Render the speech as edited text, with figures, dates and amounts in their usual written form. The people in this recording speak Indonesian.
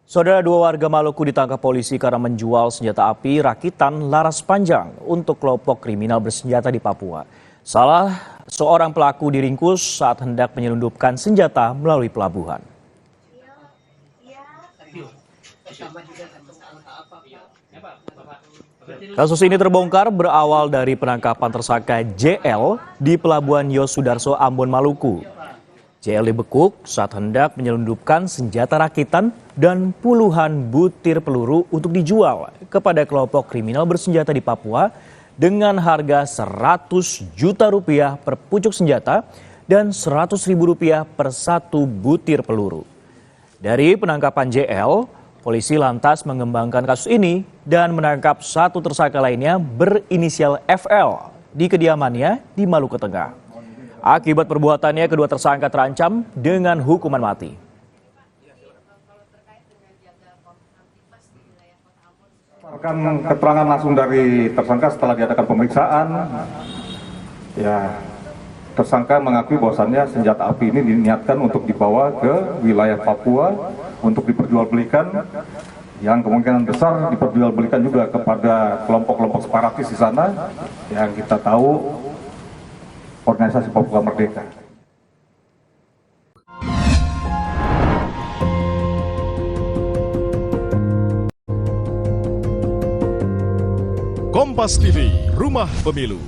Saudara, dua warga Maluku ditangkap polisi karena menjual senjata api rakitan laras panjang untuk kelompok kriminal bersenjata di Papua. Salah seorang pelaku diringkus saat hendak menyelundupkan senjata melalui pelabuhan. Kasus ini terbongkar berawal dari penangkapan tersangka JL di Pelabuhan Yosudarso, Ambon, Maluku. JL dibekuk saat hendak menyelundupkan senjata rakitan dan puluhan butir peluru untuk dijual kepada kelompok kriminal bersenjata di Papua dengan harga 100 juta rupiah per pucuk senjata dan 100 ribu rupiah per satu butir peluru. Dari penangkapan JL, polisi lantas mengembangkan kasus ini dan menangkap satu tersangka lainnya berinisial FL di kediamannya di Maluku Tengah. Akibat perbuatannya, kedua tersangka terancam dengan hukuman mati. Berdasarkan keterangan langsung dari tersangka setelah diadakan pemeriksaan, tersangka mengakui bahwasannya senjata api ini diniatkan untuk dibawa ke wilayah Papua untuk diperjualbelikan, yang kemungkinan besar diperjualbelikan juga kepada kelompok-kelompok separatis di sana yang kita tahu organisasi Papua Merdeka. Kompas TV, Rumah Pemilu.